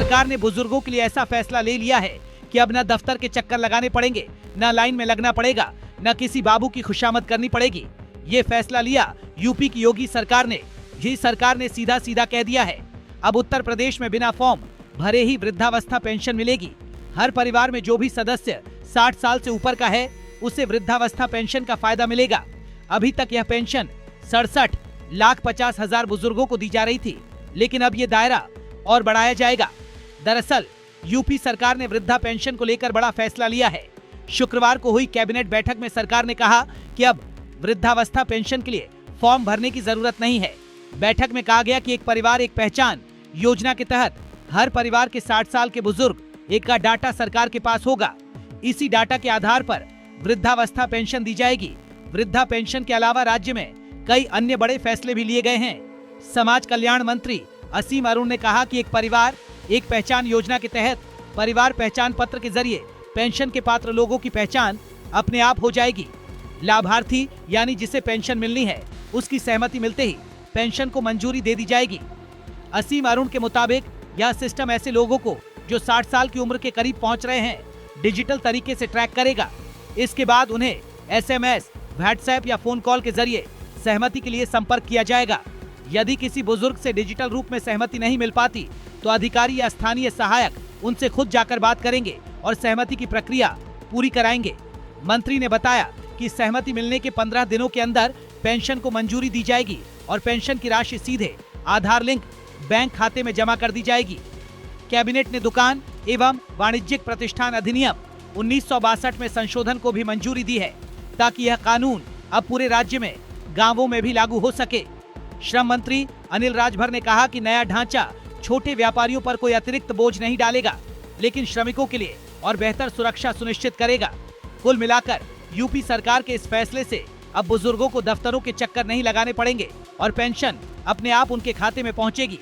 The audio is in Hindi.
सरकार ने बुजुर्गों के लिए ऐसा फैसला ले लिया है कि अब न दफ्तर के चक्कर लगाने पड़ेंगे, न लाइन में लगना पड़ेगा, न किसी बाबू की खुशामद करनी पड़ेगी। ये फैसला लिया यूपी की योगी सरकार ने। ये सरकार ने सीधा सीधा कह दिया है, अब उत्तर प्रदेश में बिना फॉर्म भरे ही वृद्धावस्था पेंशन मिलेगी। हर परिवार में जो भी सदस्य 60 साल से ऊपर का है उसे वृद्धावस्था पेंशन का फायदा मिलेगा। अभी तक यह पेंशन 67,50,000 बुजुर्गों को दी जा रही थी, लेकिन अब ये दायरा और बढ़ाया जाएगा। दरअसल यूपी सरकार ने वृद्धा पेंशन को लेकर बड़ा फैसला लिया है। शुक्रवार को हुई कैबिनेट बैठक में सरकार ने कहा कि अब वृद्धावस्था पेंशन के लिए फॉर्म भरने की जरूरत नहीं है। बैठक में कहा गया कि एक परिवार एक पहचान योजना के तहत हर परिवार के 60 साल के बुजुर्ग एक का डाटा सरकार के पास होगा। इसी डाटा के आधार पर वृद्धावस्था पेंशन दी जाएगी। वृद्धा पेंशन के अलावा राज्य में कई अन्य बड़े फैसले भी लिए गए हैं। समाज कल्याण मंत्री असीम अरुण ने कहा कि एक परिवार एक पहचान योजना के तहत परिवार पहचान पत्र के जरिए पेंशन के पात्र लोगों की पहचान अपने आप हो जाएगी। लाभार्थी यानी जिसे पेंशन मिलनी है उसकी सहमति मिलते ही पेंशन को मंजूरी दे दी जाएगी। असीम अरुण के मुताबिक यह सिस्टम ऐसे लोगों को जो 60 साल की उम्र के करीब पहुंच रहे हैं डिजिटल तरीके से ट्रैक करेगा। इसके बाद उन्हें SMS, व्हाट्सएप या फोन कॉल के जरिए सहमति के लिए संपर्क किया जाएगा। यदि किसी बुजुर्ग से डिजिटल रूप में सहमति नहीं मिल पाती तो अधिकारी या स्थानीय सहायक उनसे खुद जाकर बात करेंगे और सहमति की प्रक्रिया पूरी कराएंगे। मंत्री ने बताया कि सहमति मिलने के 15 दिनों के अंदर पेंशन को मंजूरी दी जाएगी और पेंशन की राशि सीधे आधार लिंक बैंक खाते में जमा कर दी जाएगी। कैबिनेट ने दुकान एवं वाणिज्यिक प्रतिष्ठान अधिनियम 1962 में संशोधन को भी मंजूरी दी है ताकि यह कानून अब पूरे राज्य में गांवों में भी लागू हो सके। श्रम मंत्री अनिल राजभर ने कहा कि नया ढांचा छोटे व्यापारियों पर कोई अतिरिक्त बोझ नहीं डालेगा, लेकिन श्रमिकों के लिए और बेहतर सुरक्षा सुनिश्चित करेगा। कुल मिलाकर यूपी सरकार के इस फैसले से अब बुजुर्गों को दफ्तरों के चक्कर नहीं लगाने पड़ेंगे और पेंशन अपने आप उनके खाते में पहुंचेगी।